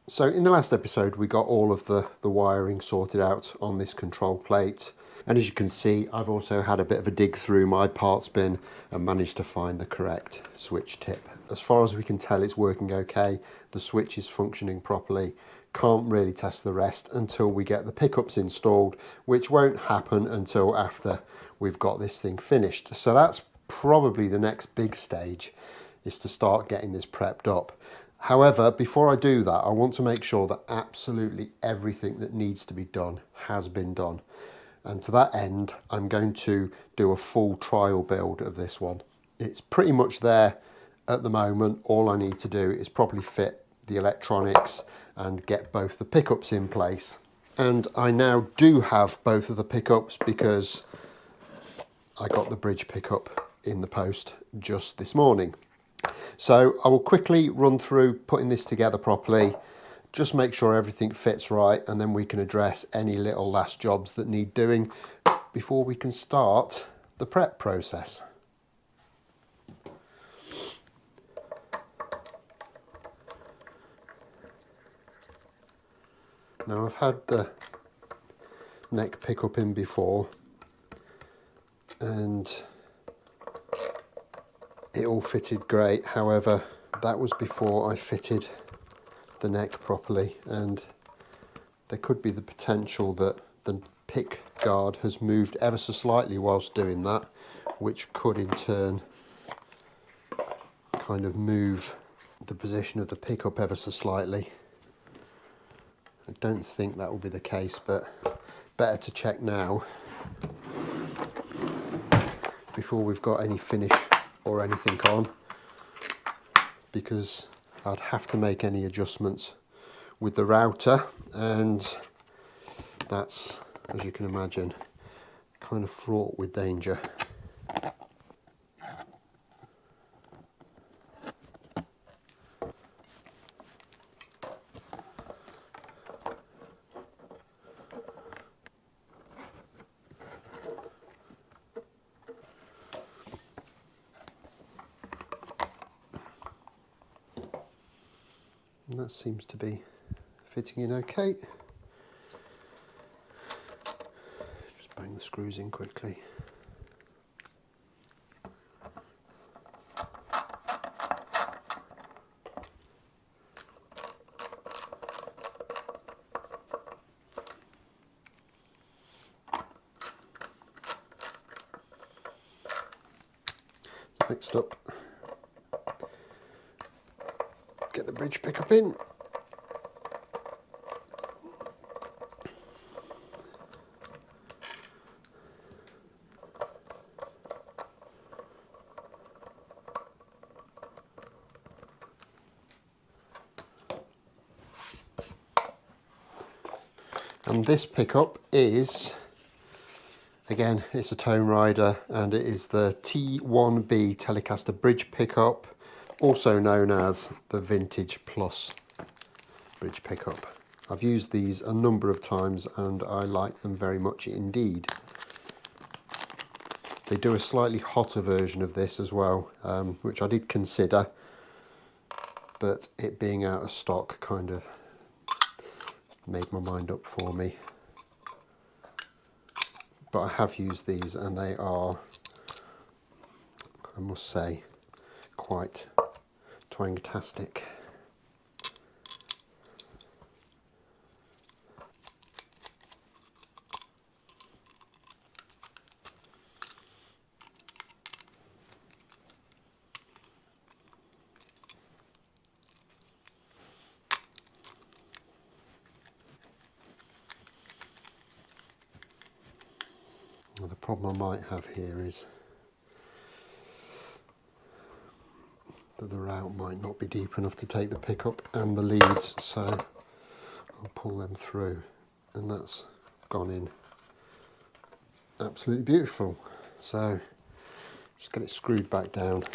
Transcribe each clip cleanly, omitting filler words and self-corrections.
So in the last episode we got all of the wiring sorted out on this control plate, and as you can see I've also had a bit of a dig through my parts bin and managed to find the correct switch tip. As far as we can tell it's working okay, the switch is functioning properly. Can't really test the rest until we get the pickups installed, which won't happen until after we've got this thing finished. So that's probably the next big stage, is to start getting this prepped up. However, before I do that, I want to make sure that absolutely everything that needs to be done has been done. And to that end, I'm going to do a full trial build of this one. It's pretty much there at the moment. All I need to do is properly fit the electronics and get both the pickups in place. And I now do have both of the pickups because I got the bridge pickup in the post just this morning. So I will quickly run through putting this together properly, just make sure everything fits right, and then we can address any little last jobs that need doing before we can start the prep process. Now I've had the neck pickup in before and it all fitted great. However, that was before I fitted the neck properly, and there could be the potential that the pick guard has moved ever so slightly whilst doing that, which could in turn kind of move the position of the pickup ever so slightly. I don't think that will be the case, but better to check now before we've got any finish or anything on, because I'd have to make any adjustments with the router, and that's, as you can imagine, kind of fraught with danger. And that seems to be fitting in okay. Just bang the screws in quickly. Next up, get the bridge pickup in. And this pickup is, again, it's a Tone Rider, and it is the T1B Telecaster bridge pickup, also known as the Vintage Plus bridge pickup. I've used these a number of times and I like them very much indeed. They do a slightly hotter version of this as well, which I did consider, but it being out of stock kind of made my mind up for me. But I have used these and they are, I must say, quite twangtastic. Well, the problem I might have here is that the route might not be deep enough to take the pickup and the leads, so I'll pull them through, and that's gone in absolutely beautiful. So just get it screwed back down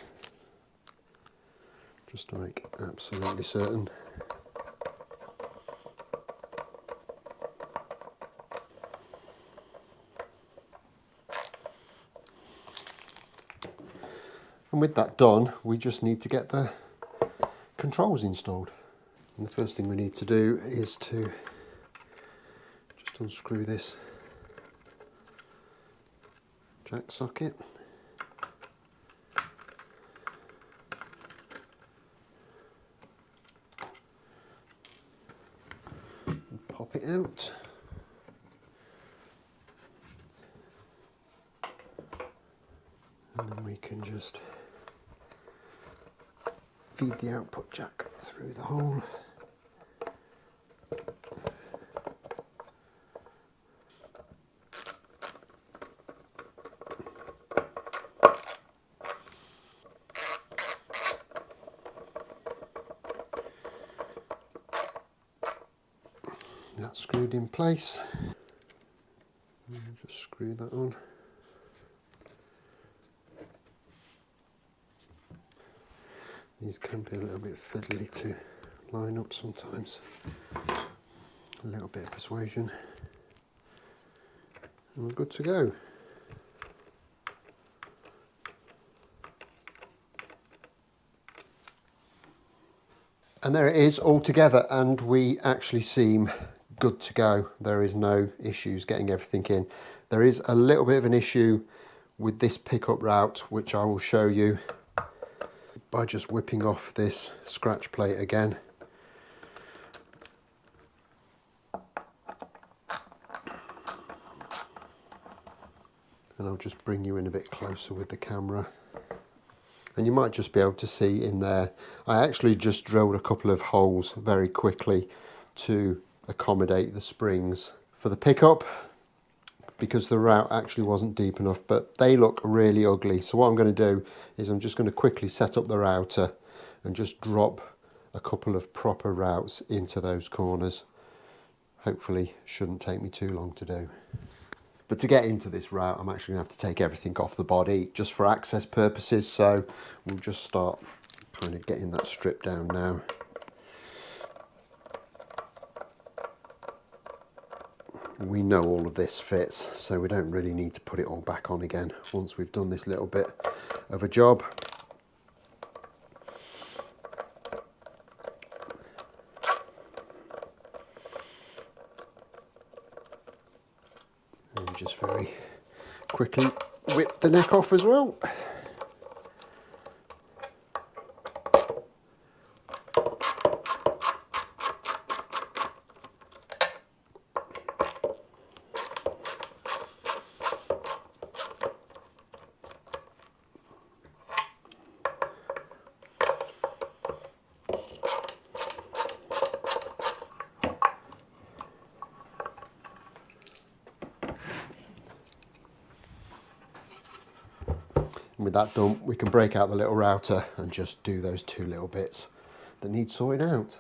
just to make absolutely certain. And with that done, we just need to get the controls installed. And the first thing we need to do is to just unscrew this jack socket. And pop it out. And then we can just feed the output jack through the hole. That's screwed in place. And just screw that on. These can be a little bit fiddly to line up sometimes. A little bit of persuasion. And we're good to go. And there it is all together, and we actually seem good to go. There is no issues getting everything in. There is a little bit of an issue with this pickup route, which I will show you by just whipping off this scratch plate again. And I'll just bring you in a bit closer with the camera. And you might just be able to see in there, I actually just drilled a couple of holes very quickly to accommodate the springs for the pickup, because the route actually wasn't deep enough, but they look really ugly. So what I'm going to do is I'm just going to quickly set up the router and just drop a couple of proper routes into those corners. Hopefully shouldn't take me too long to do. But to get into this route, I'm actually going to have to take everything off the body just for access purposes. So we'll just start kind of getting that stripped down now. We know all of this fits, so we don't really need to put it all back on again once we've done this little bit of a job. And just very quickly whip the neck off as well. And with that done, we can break out the little router and just do those two little bits that need sorting out.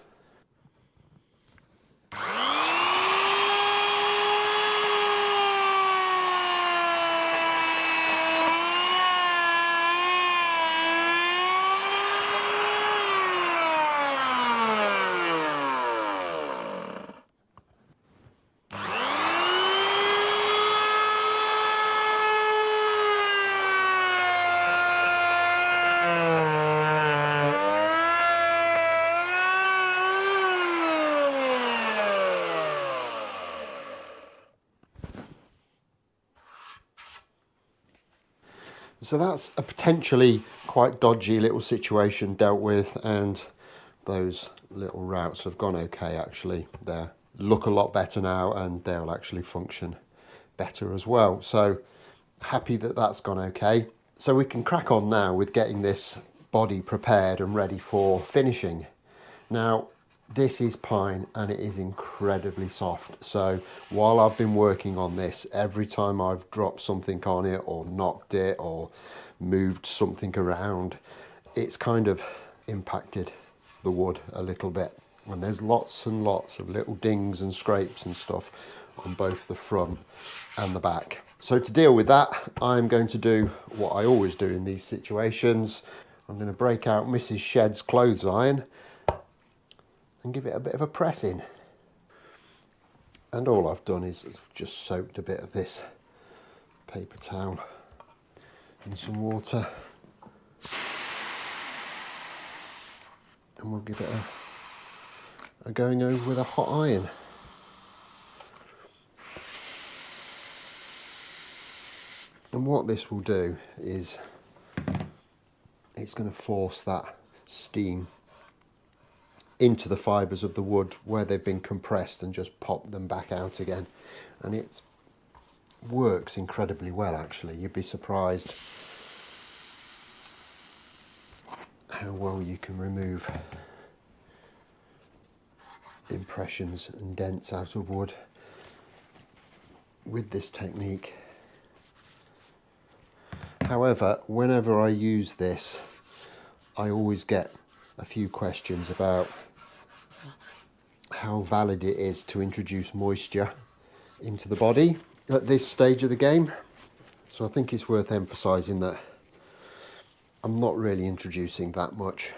So that's a potentially quite dodgy little situation dealt with, and those little routes have gone okay actually. They look a lot better now and they'll actually function better as well. So happy that that's gone okay. So we can crack on now with getting this body prepared and ready for finishing. Now this is pine and it is incredibly soft, so while I've been working on this, every time I've dropped something on it or knocked it or moved something around, it's kind of impacted the wood a little bit, and there's lots and lots of little dings and scrapes and stuff on both the front and the back. So to deal with that, I'm going to do what I always do in these situations. I'm going to break out Mrs. Shed's clothes iron and give it a bit of a press in. And all I've done is just soaked a bit of this paper towel in some water, and we'll give it are going over with a hot iron. And what this will do is it's going to force that steam into the fibres of the wood where they've been compressed and just pop them back out again. And it works incredibly well, actually. You'd be surprised how well you can remove impressions and dents out of wood with this technique. However, whenever I use this, I always get a few questions about how valid it is to introduce moisture into the body at this stage of the game. So I think it's worth emphasising that I'm not really introducing that much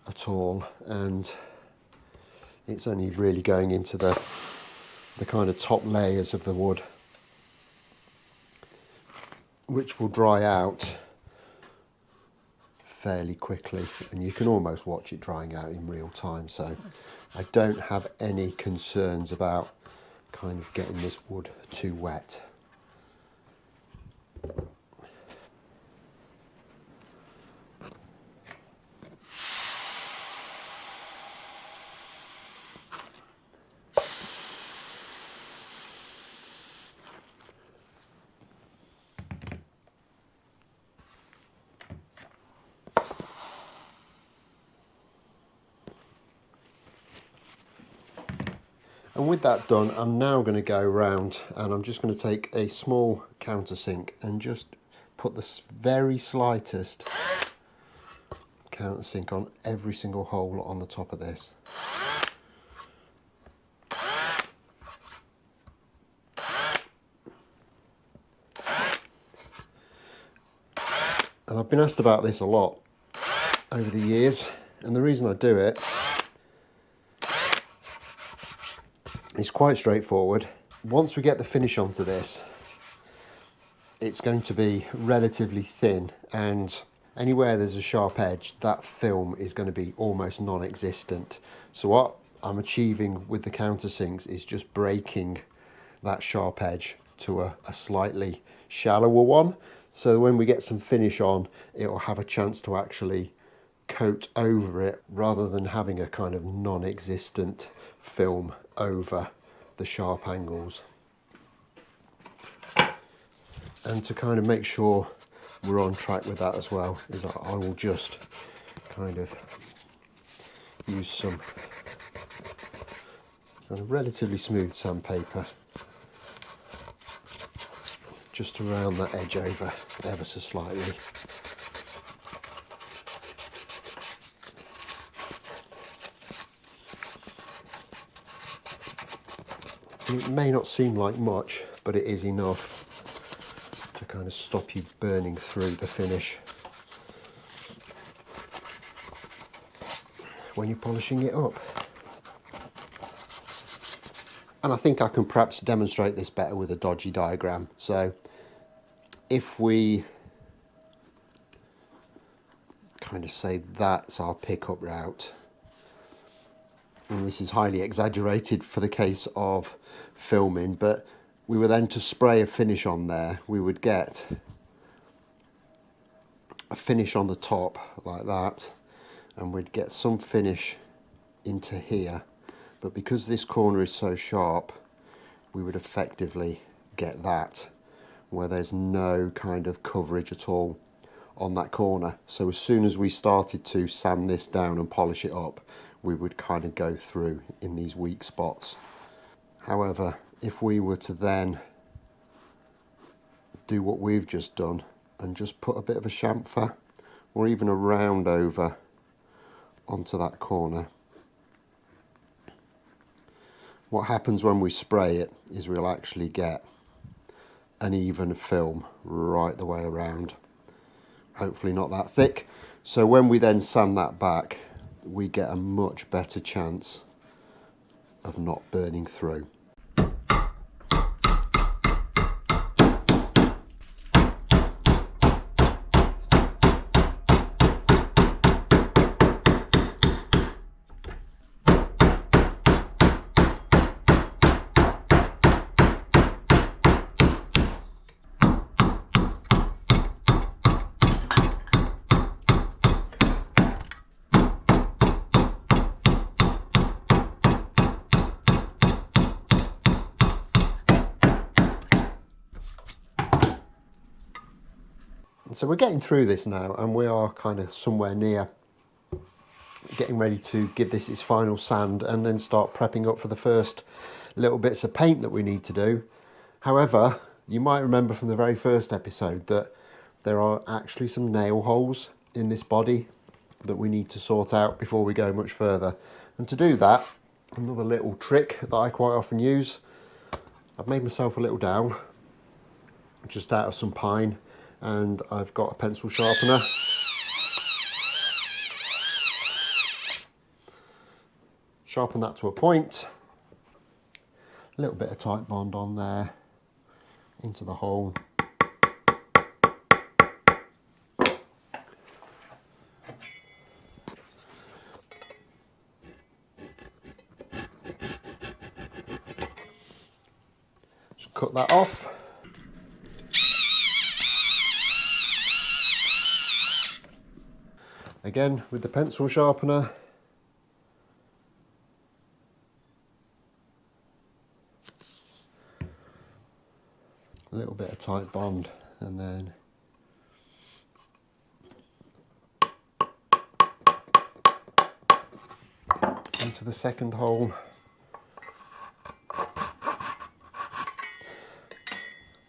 at all, and it's only really going into the kind of top layers of the wood, which will dry out fairly quickly, and you can almost watch it drying out in real time. So I don't have any concerns about kind of getting this wood too wet. And with that done, I'm now going to go around and I'm just going to take a small countersink and just put the very slightest countersink on every single hole on the top of this. And I've been asked about this a lot over the years, and the reason I do it is quite straightforward. Once we get the finish onto this, it's going to be relatively thin, and anywhere there's a sharp edge, that film is going to be almost non-existent. So what I'm achieving with the countersinks is just breaking that sharp edge to a slightly shallower one, so when we get some finish on, it will have a chance to actually coat over it rather than having a kind of non-existent film over the sharp angles. And to kind of make sure we're on track with that as well, is I will just kind of use some kind of relatively smooth sandpaper just to round that edge over ever so slightly. It may not seem like much, but it is enough to kind of stop you burning through the finish when you're polishing it up. And I think I can perhaps demonstrate this better with a dodgy diagram. So if we kind of say that's our pickup route, and this is highly exaggerated for the case of filming, but we were then to spray a finish on there, we would get a finish on the top like that, and we'd get some finish into here, but because this corner is so sharp, we would effectively get that where there's no kind of coverage at all on that corner. So as soon as we started to sand this down and polish it up, we would kind of go through in these weak spots. However, if we were to then do what we've just done and just put a bit of a chamfer or even a round over onto that corner, what happens when we spray it is we'll actually get an even film right the way around. Hopefully not that thick. So when we then sand that back, we get a much better chance of not burning through. So we're getting through this now, and we are kind of somewhere near getting ready to give this its final sand and then start prepping up for the first little bits of paint that we need to do. However, you might remember from the very first episode that there are actually some nail holes in this body that we need to sort out before we go much further. And to do that, another little trick that I quite often use, I've made myself a little dowel just out of some pine, and I've got a pencil sharpener. Sharpen that to a point, a little bit of tight bond on there, into the hole. Just cut that off. Again with the pencil sharpener. A little bit of tight bond, and then into the second hole.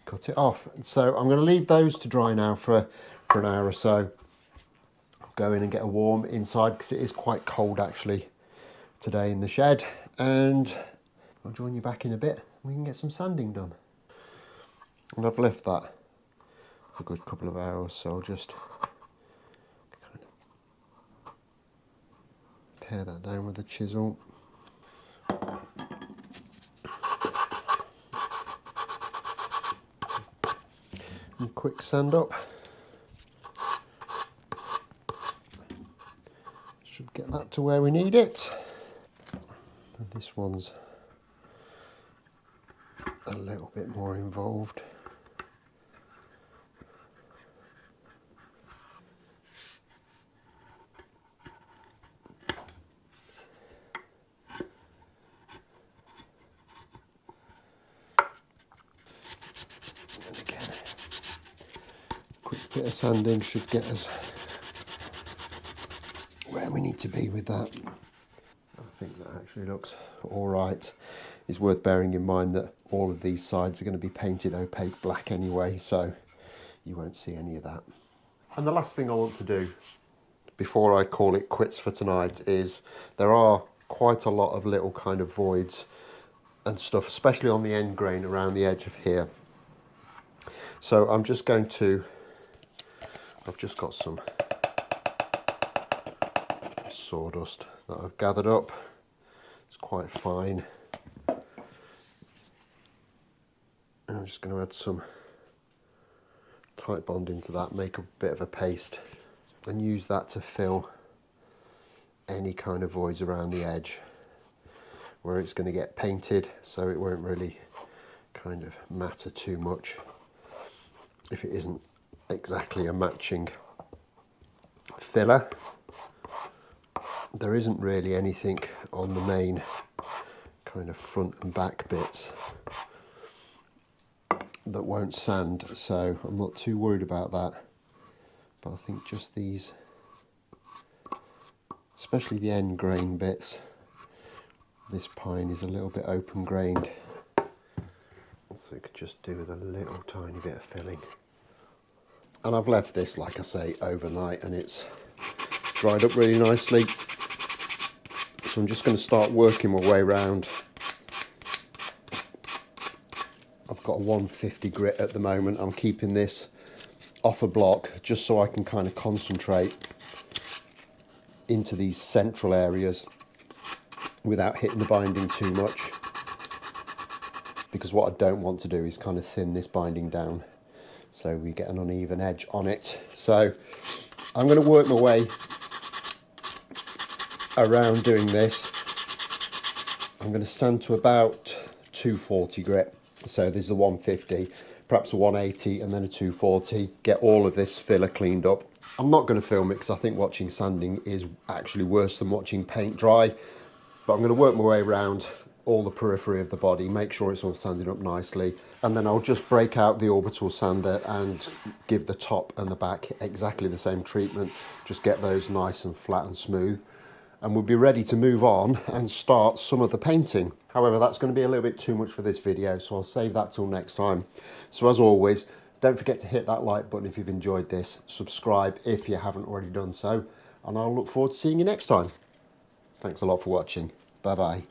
Cut it off. So I'm going to leave those to dry now for an hour or so. I'll go in and get a warm inside because it is quite cold actually today in the shed, and I'll join you back in a bit and we can get some sanding done. And I've left that a good couple of hours, so I'll just kind of pare that down with a chisel. And quick sand up. Should get that to where we need it. And this one's a little bit more involved. Bit of sanding should get us where we need to be with that. I think that actually looks all right. It's worth bearing in mind that all of these sides are going to be painted opaque black anyway, so you won't see any of that. And the last thing I want to do before I call it quits for tonight is there are quite a lot of little kind of voids and stuff, especially on the end grain around the edge of here. So I'm just going to I've just got some sawdust that I've gathered up. It's quite fine. And I'm just going to add some tight bond into that, make a bit of a paste, and use that to fill any kind of voids around the edge where it's going to get painted, so it won't really kind of matter too much if it isn't exactly a matching filler. There isn't really anything on the main kind of front and back bits that won't sand, so I'm not too worried about that. But I think just these, especially the end grain bits, this pine is a little bit open grained, so we could just do with a little tiny bit of filling. And I've left this, like I say, overnight, and it's dried up really nicely. So I'm just going to start working my way around. I've got a 150 grit at the moment. I'm keeping this off a block just so I can kind of concentrate into these central areas without hitting the binding too much. Because what I don't want to do is kind of thin this binding down, so we get an uneven edge on it. So I'm going to work my way around doing this. I'm going to sand to about 240 grit. So this is a 150, perhaps a 180 and then a 240. Get all of this filler cleaned up. I'm not going to film it because I think watching sanding is actually worse than watching paint dry. But I'm going to work my way around all the periphery of the body, make sure it's all sanded up nicely, and then I'll just break out the orbital sander and give the top and the back exactly the same treatment. Just get those nice and flat and smooth, and we'll be ready to move on and start some of the painting. However, that's going to be a little bit too much for this video, so I'll save that till next time. So as always, don't forget to hit that like button if you've enjoyed this, subscribe if you haven't already done so, and I'll look forward to seeing you next time. Thanks a lot for watching. Bye bye.